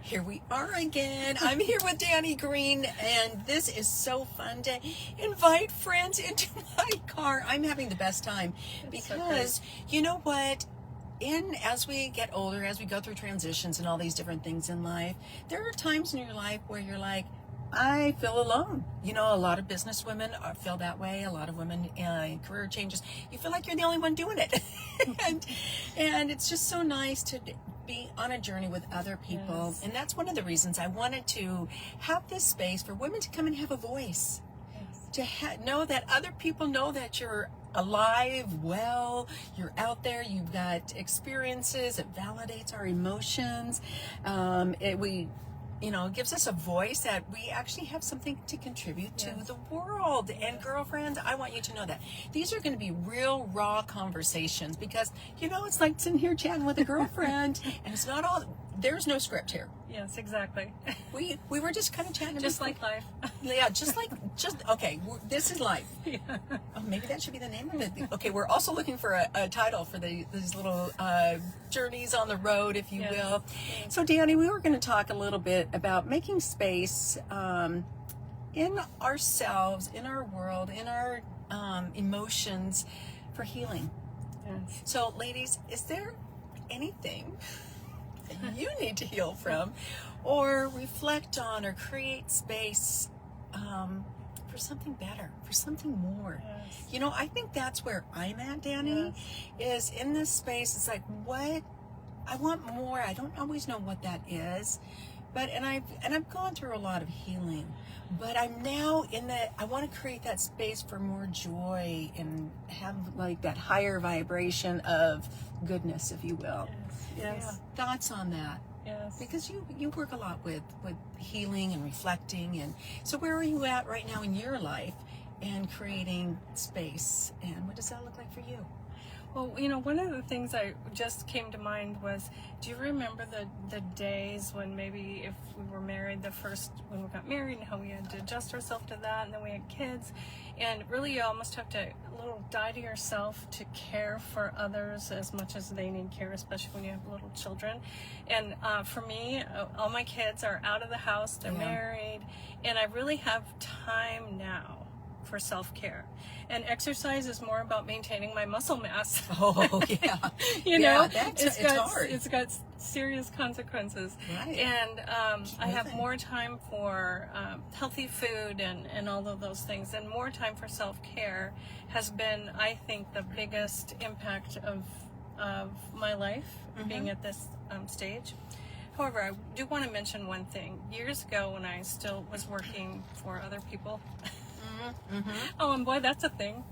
Here we are again. I'm here with Dani Green, and this is so fun to invite friends into my car. I'm having the best time because you know what? As we get older, as we go through transitions and all these different things in life, there are times in your life where you're like, I feel alone. You know, a lot of business women feel that way. A lot of women in career changes, you feel like you're the only one doing it. and it's just so nice to be on a journey with other people. Yes. And that's one of the reasons I wanted to have this space for women to come and have a voice. Yes. To know that other people know that you're alive, well, you're out there, you've got experiences, it validates our emotions. It gives us a voice that we actually have something to contribute to the world. And girlfriends, I want you to know that these are going to be real, raw conversations because, it's like sitting here chatting with a girlfriend and it's not all, there's no script here. Yes, exactly. We were just kind of chatting. Just like life. Yeah, okay, this is life. Yeah. Oh, maybe that should be the name of it. Okay, we're also looking for a title for these little journeys on the road, if you will. Yes. So, Dani, we were going to talk a little bit about making space in ourselves, in our world, in our emotions for healing. Yes. So, ladies, is there anything you need to heal from or reflect on or create space for something better, for something more? Yes. I think that's where I'm at, Dani. Yes. Is in this space. It's like, what I want more. I don't always know what that is, but I've gone through a lot of healing, but I'm now I want to create that space for more joy and have like that higher vibration of goodness, if you will. Yes. Yeah. Thoughts on that? Yes. Because you work a lot with healing and reflecting, and so where are you at right now in your life and creating space, and what does that look like for you? Well, one of the things that just came to mind was, do you remember the days when maybe if we were married, when we got married and how we had to adjust ourselves to that, and then we had kids, and really you almost have to a little die to yourself to care for others as much as they need care, especially when you have little children. And for me, all my kids are out of the house, they're married, and I really have time now for self-care. And exercise is more about maintaining my muscle mass. Oh, yeah. It's hard. It's got serious consequences. Right. And I have more time for healthy food and all of those things. And more time for self-care has been, I think, the biggest impact of my life, being at this stage. However, I do want to mention one thing. Years ago, when I still was working for other people, oh, and boy, that's a thing.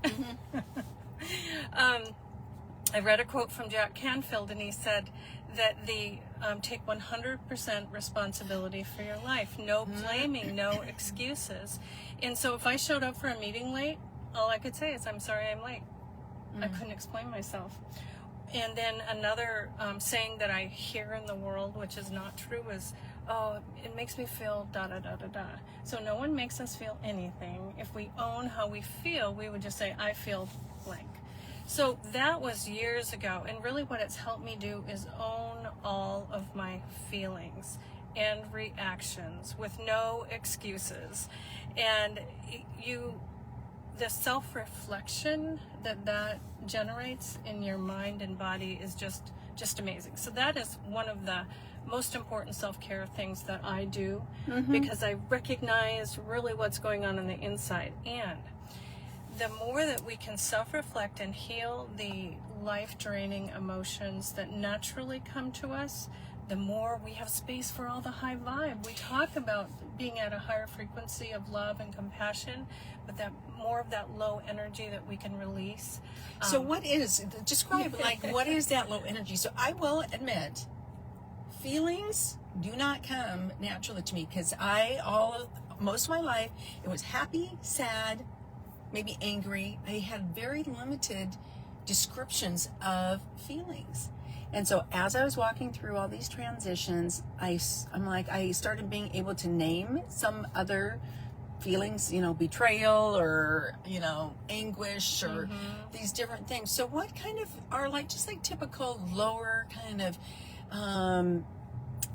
I read a quote from Jack Canfield, and he said that take 100% responsibility for your life. No blaming, no excuses. And so if I showed up for a meeting late, all I could say is, I'm sorry I'm late. I couldn't explain myself. And then another saying that I hear in the world, which is not true, is, oh, it makes me feel da-da-da-da-da. So no one makes us feel anything. If we own how we feel, we would just say, I feel blank. So that was years ago. And really what it's helped me do is own all of my feelings and reactions with no excuses. And the self-reflection that generates in your mind and body is just amazing. So that is one of the most important self-care things that I do, because I recognize really what's going on the inside. And the more that we can self-reflect and heal the life-draining emotions that naturally come to us, the more we have space for all the high vibe. We talk about being at a higher frequency of love and compassion, but that more of that low energy that we can release. So describe what is that low energy? So I will admit, feelings do not come naturally to me, because most of my life it was happy, sad, maybe angry. I had very limited descriptions of feelings. And so as I was walking through all these transitions, I started being able to name some other feelings, betrayal or, anguish or these different things. So what kind of are just typical lower kind of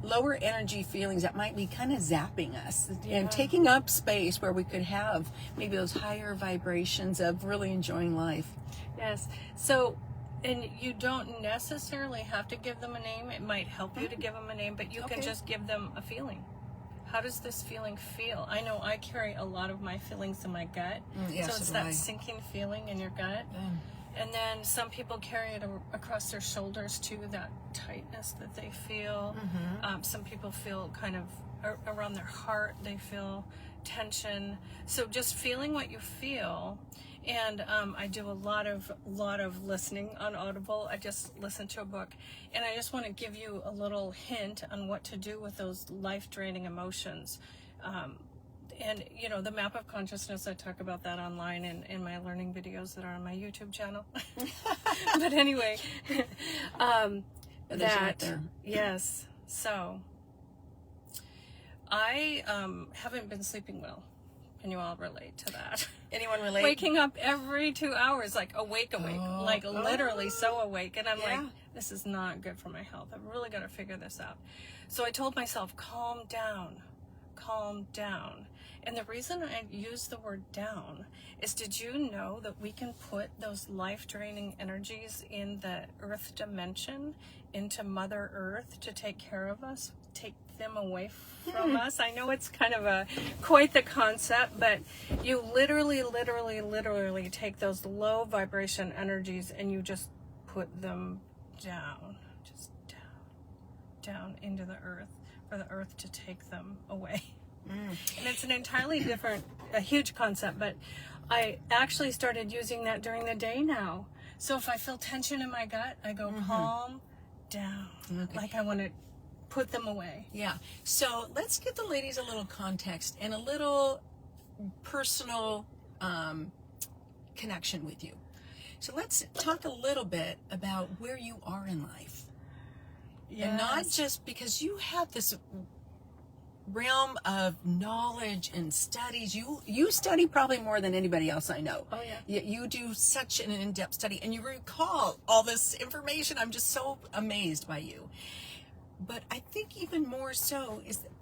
lower energy feelings that might be kind of zapping us and taking up space where we could have maybe those higher vibrations of really enjoying life. Yes. So, and you don't necessarily have to give them a name. It might help you to give them a name, but you can just give them a feeling. How does this feeling feel? I know I carry a lot of my feelings in my gut. Yes, so it's that sinking feeling in your gut. And then some people carry it across their shoulders too, that tightness that they feel. Some people feel kind of around their heart, they feel tension. So just feeling what you feel. And I do a lot of listening on Audible. I just listened to a book, and I just want to give you a little hint on what to do with those life-draining emotions. And you know, the map of consciousness, I talk about that online in my learning videos that are on my YouTube channel. But anyway, yes. So I haven't been sleeping well. Can you all relate to that? Anyone relate? Waking up every 2 hours, like awake, like literally so awake. And I'm like, this is not good for my health. I've really got to figure this out. So I told myself, calm down. And the reason I use the word down is, did you know that we can put those life-draining energies in the earth dimension into Mother Earth to take care of us, take them away from us? I know it's kind of quite the concept, but you literally take those low vibration energies and you just put them down, down into the earth, for the earth to take them away. And it's an entirely different, a huge concept, but I actually started using that during the day now. So if I feel tension in my gut, I go calm down, like I want to put them away. Yeah. So let's give the ladies a little context and a little personal connection with you. So let's talk a little bit about where you are in life. And not just because you have this realm of knowledge and studies. You study probably more than anybody else I know. Oh yeah. You do such an in-depth study and you recall all this information. I'm just so amazed by you. But I think even more so is that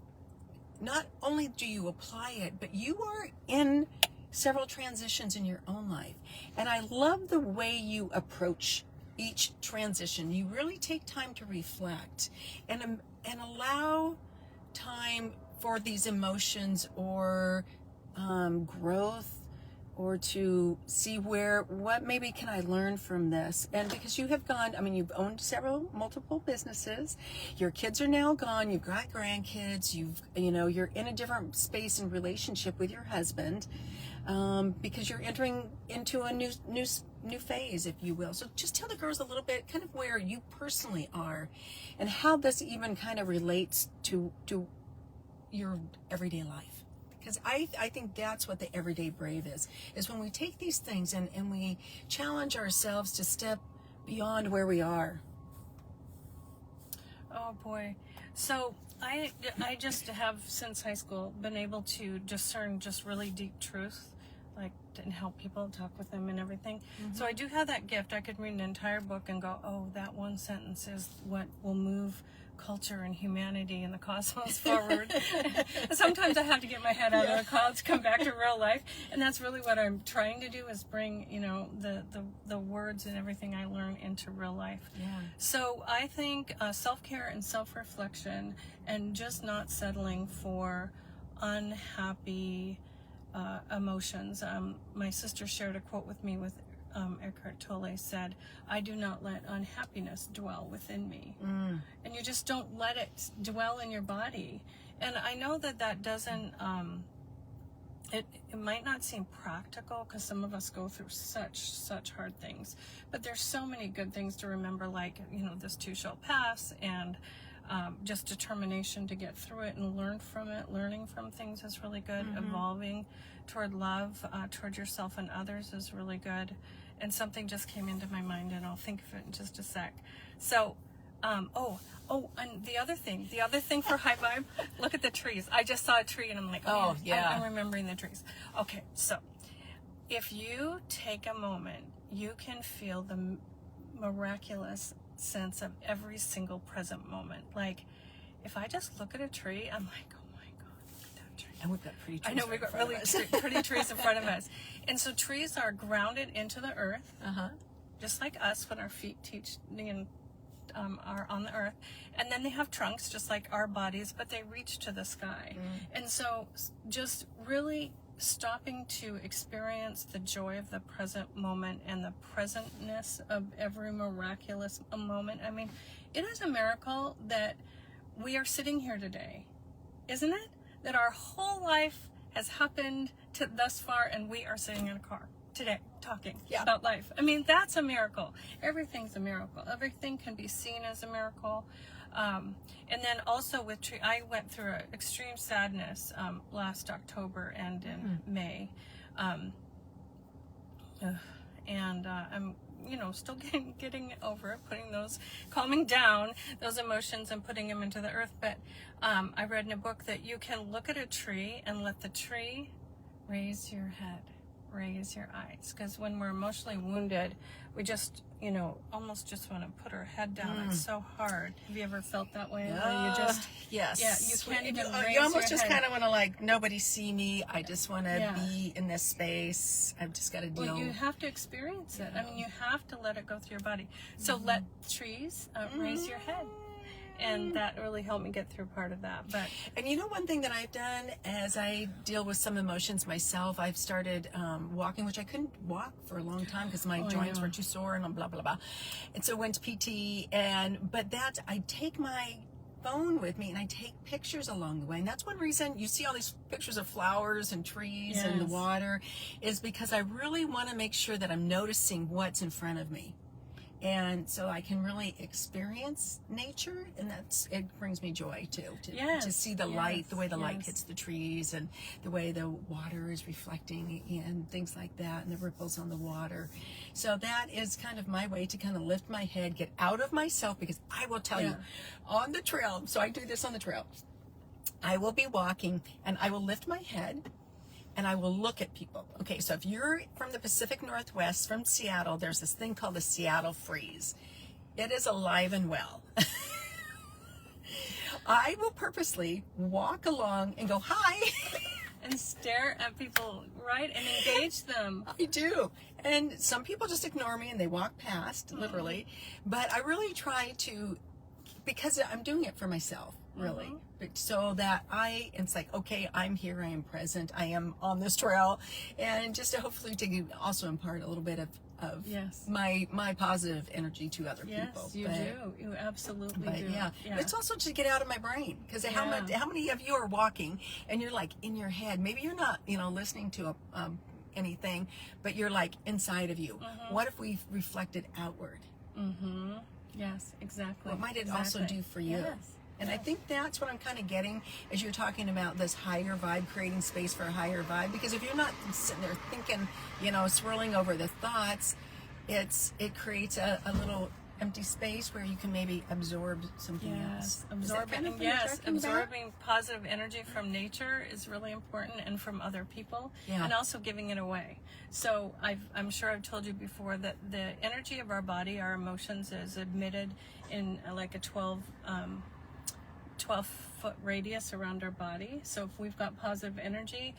not only do you apply it, but you are in several transitions in your own life. And I love the way you approach each transition. You really take time to reflect and allow time for these emotions or growth, or to see what maybe can I learn from this. And because you have gone, I mean, you've owned multiple businesses, your kids are now gone, you've got grandkids, you're in a different space and relationship with your husband, because you're entering into a new phase, if you will. So just tell the girls a little bit kind of where you personally are and how this even kind of relates to your everyday life. Because I think that's what the everyday brave is when we take these things and we challenge ourselves to step beyond where we are. Oh boy. So I just have, since high school, been able to discern just really deep truth, like, and help people, talk with them and everything. So I do have that gift. I could read an entire book and go, oh, that one sentence is what will move culture and humanity and the cosmos forward. Sometimes I have to get my head out of the clouds, come back to real life, and that's really what I'm trying to do, is bring the words and everything I learn into real life. So I think self-care and self-reflection, and just not settling for unhappy emotions. My sister shared a quote with me with Eckhart Tolle said, I do not let unhappiness dwell within me. And you just don't let it dwell in your body. And I know that doesn't, it might not seem practical, because some of us go through such hard things, but there's so many good things to remember, like, this too shall pass, and just determination to get through it and learn from it. Learning from things is really good. Evolving toward love, toward yourself and others, is really good. And something just came into my mind, and I'll think of it in just a sec. So, and the other thing for high vibe, look at the trees. I just saw a tree and I'm like, oh yeah, I'm remembering the trees. Okay, so if you take a moment, you can feel the miraculous sense of every single present moment. Like, if I just look at a tree, I'm like, oh my God, look at that tree. And we've got pretty trees. I know we've got really pretty trees in front of us. And so trees are grounded into the earth, just like us when our feet are on the earth. And then they have trunks, just like our bodies, but they reach to the sky. And so just really stopping to experience the joy of the present moment and the presentness of every miraculous moment. I mean, it is a miracle that we are sitting here today, isn't it? That our whole life has happened to thus far, and we are sitting in a car today talking about life. I mean, that's a miracle. Everything's a miracle. Everything can be seen as a miracle. And then also with I went through an extreme sadness last October and in May. And I'm, still getting over it, calming down those emotions and putting them into the earth. But I read in a book that you can look at a tree and let the tree raise your head, raise your eyes. Because when we're emotionally wounded, we just, almost just want to put our head down. It's so hard. Have you ever felt that way? Where you just, yes. Yeah, you can't even raise you almost your just head. kind of want to nobody see me. I just want to be in this space. I've just got to deal. Well, you have to experience it. I mean, you have to let it go through your body. So let trees raise your head. And that really helped me get through part of that. And one thing that I've done as I deal with some emotions myself, I've started walking, which I couldn't walk for a long time because my joints were too sore and blah, blah, blah. And so went to PT. I take my phone with me and I take pictures along the way. And that's one reason you see all these pictures of flowers and trees and the water, is because I really want to make sure that I'm noticing what's in front of me. And so I can really experience nature, and it brings me joy too, to see the light, the way the light hits the trees, and the way the water is reflecting and things like that, and the ripples on the water. So that is kind of my way to kind of lift my head, get out of myself, because I will tell you, on the trail, so I do this on the trail, I will be walking and I will lift my head and I will look at people. Okay, so if you're from the Pacific Northwest, from Seattle, there's this thing called the Seattle freeze. It is alive and well. I will purposely walk along and go, hi. And stare at people, right? And engage them. I do. And some people just ignore me and they walk past, literally. But I really try to, because I'm doing it for myself, really. So that it's like, okay, I'm here, I am present, I am on this trail, and just to hopefully to also impart a little bit of my positive energy to other people. Yes, you do. You absolutely do. Yeah. It's also to get out of my brain, because how many of you are walking and you're like in your head, maybe you're not, listening to anything, but you're like inside of you. What if we reflected outward? Yes, exactly. What might it also do for you? Yes. And I think that's what I'm kind of getting as you're talking about this higher vibe, creating space for a higher vibe. Because if you're not sitting there thinking, swirling over the thoughts, it creates a little empty space where you can maybe absorb something else. Absorbing positive energy from nature is really important, and from other people, and also giving it away. So I'm sure I've told you before that the energy of our body, our emotions, is emitted in like a 12-foot radius around our body. So if we've got positive energy,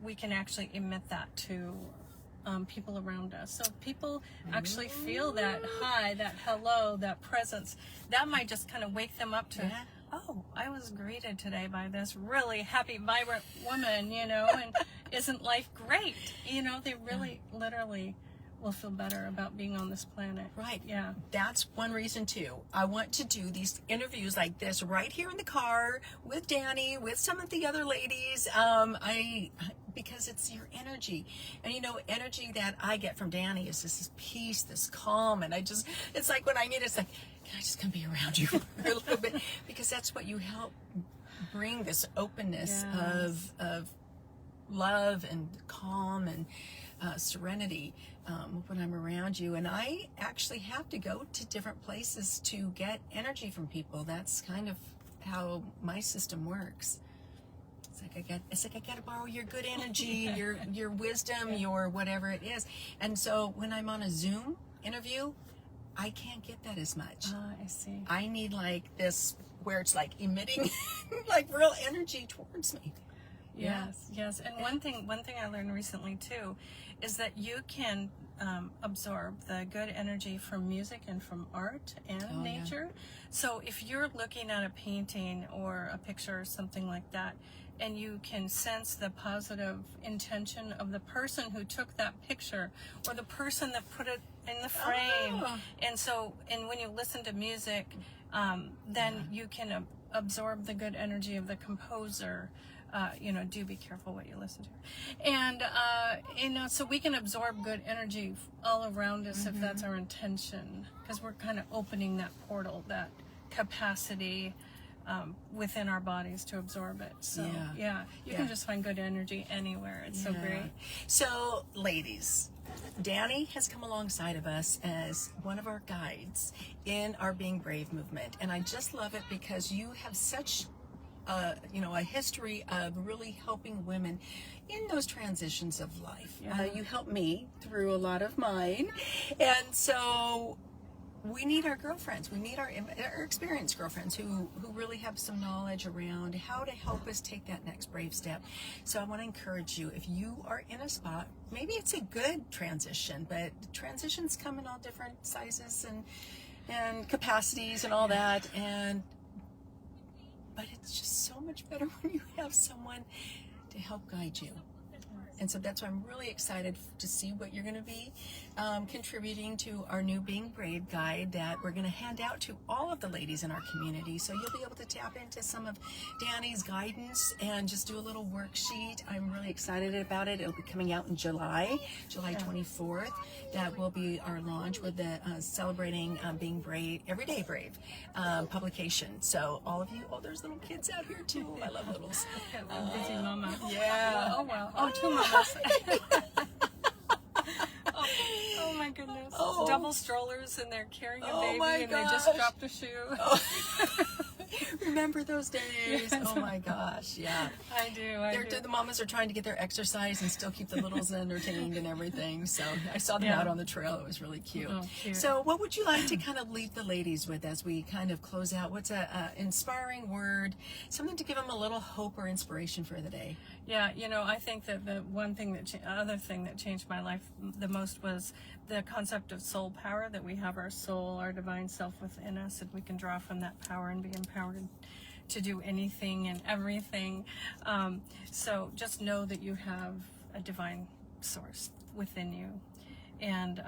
we can actually emit that to people around us. So people actually feel that hi, that hello, that presence. That might just kind of wake them up to, oh, I was greeted today by this really happy, vibrant woman, and isn't life great? They really literally will feel better about being on this planet. Right. Yeah. That's one reason too. I want to do these interviews like this right here in the car with Dani, with some of the other ladies. Because it's your energy, and energy that I get from Dani is this peace, this calm, and it's like when I need it, it's like, can I just come be around you for a little bit? Because that's what you help bring, this openness of love and calm and serenity when I'm around you. And I actually have to go to different places to get energy from people. That's kind of how my system works. It's like I gotta borrow your good energy, your wisdom, your whatever it is. And so when I'm on a Zoom interview, I can't get that as much. I see. I need like this where it's like emitting like real energy towards me. Yes. And one thing I learned recently too is that you can absorb the good energy from music and from art and nature. So if you're looking at a painting or a picture or something like that, and you can sense the positive intention of the person who took that picture or the person that put it in the frame. And when you listen to music, then you can absorb the good energy of the composer. Do be careful what you listen to. And, so we can absorb good energy all around us if that's our intention, because we're kind of opening that portal, that capacity within our bodies to absorb it. So, you can just find good energy anywhere. It's so great. So, ladies, Dani has come alongside of us as one of our guides in our Being Brave movement. And I just love it because you have such a history of really helping women in those transitions of life. You helped me through a lot of mine. And so we need our girlfriends. We need our experienced girlfriends who really have some knowledge around how to help us take that next brave step. So I want to encourage you, if you are in a spot, maybe it's a good transition, but transitions come in all different sizes and capacities and all that. But it's just so much better when you have someone to help guide you. And so that's why I'm really excited to see what you're going to be contributing to our new Being Brave guide that we're going to hand out to all of the ladies in our community. So you'll be able to tap into some of Dani's guidance and just do a little worksheet. I'm really excited about it. It'll be coming out in July 24th. That will be our launch with the Celebrating Being Brave, Everyday Brave publication. So all of you, there's little kids out here too. I love littles. Busy mama. Yeah. Oh, wow. Oh, two mamas. Oh my goodness. Double strollers and they're carrying a baby and they just dropped a shoe. Remember those days? Oh my gosh, yeah. I do. The mamas are trying to get their exercise and still keep the littles entertained and everything. So I saw them out on the trail. It was really cute. Oh, cute. So what would you like to kind of leave the ladies with as we kind of close out? What's a inspiring word, something to give them a little hope or inspiration for the day? Yeah, I think that the other thing that changed my life the most was the concept of soul power, that we have our soul, our divine self within us, and we can draw from that power and be empowered to do anything and everything. So just know that you have a divine source within you. And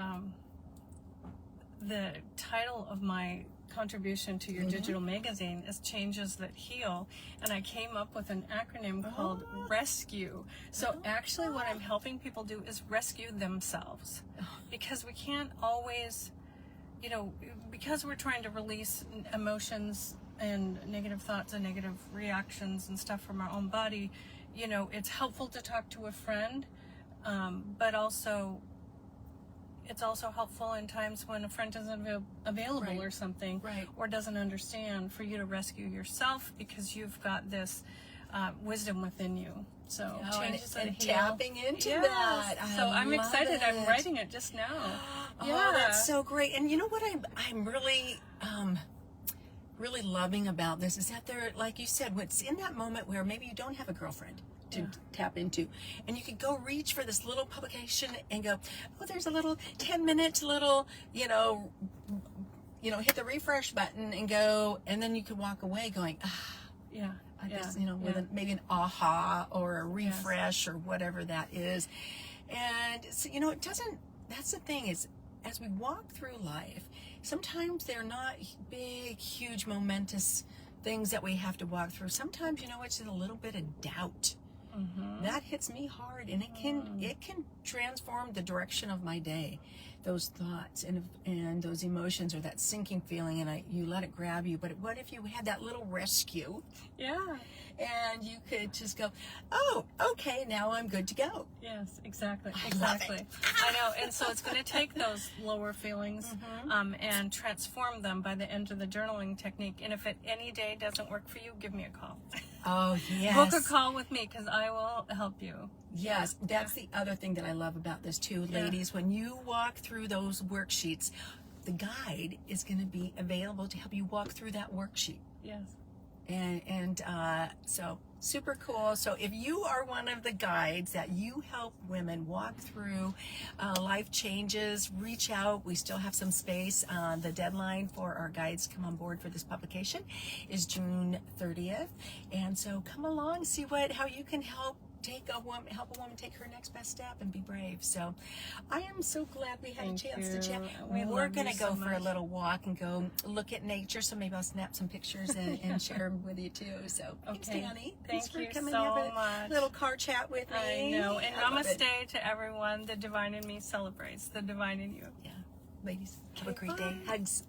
the title of my contribution to your digital magazine is Changes That Heal, and I came up with an acronym called RESCUE. So actually what I'm helping people do is rescue themselves, because we can't always, because we're trying to release emotions and negative thoughts and negative reactions and stuff from our own body, it's helpful to talk to a friend, but also it's also helpful in times when a friend isn't available or something, or doesn't understand, for you to rescue yourself, because you've got this wisdom within you. So changes that heal. Tapping into that. So I'm excited. I'm writing it just now. Oh, that's so great. And you know what I'm really really loving about this is that there, like you said, it's in that moment where maybe you don't have a girlfriend to tap into, and you could go reach for this little publication and go, there's a little 10-minute little, hit the refresh button and go, and then you could walk away going, with maybe an aha or a refresh or whatever that is. And so, it doesn't, that's the thing, is as we walk through life, sometimes they're not big, huge, momentous things that we have to walk through. Sometimes, it's a little bit of doubt. That hits me hard, and it can transform the direction of my day. Those thoughts and those emotions, or that sinking feeling, and you let it grab you. But what if you had that little rescue? Yeah. And you could just go, okay, now I'm good to go. Yes, exactly. I know. And so it's going to take those lower feelings and transform them by the end of the journaling technique. And if any day doesn't work for you, give me a call. Oh, yes. Book a call with me, because I will help you. Yes, that's the other thing that I love about this too, ladies. When you walk through those worksheets, the guide is going to be available to help you walk through that worksheet. Yes. And so super cool. So if you are one of the guides that you help women walk through life changes, reach out. We still have some space. The deadline for our guides to come on board for this publication is June 30th. And so come along, see how you can help a woman take her next best step and be brave. So I am so glad we had a chance to chat. We're going to go for a little walk and go look at nature. So maybe I'll snap some pictures and share them with you too. So thanks, Dani. Thanks for coming so and have much. a little car chat with me. I know. And namaste to everyone. The divine in me celebrates the divine in you. Yeah. Ladies, have a great day. Hugs.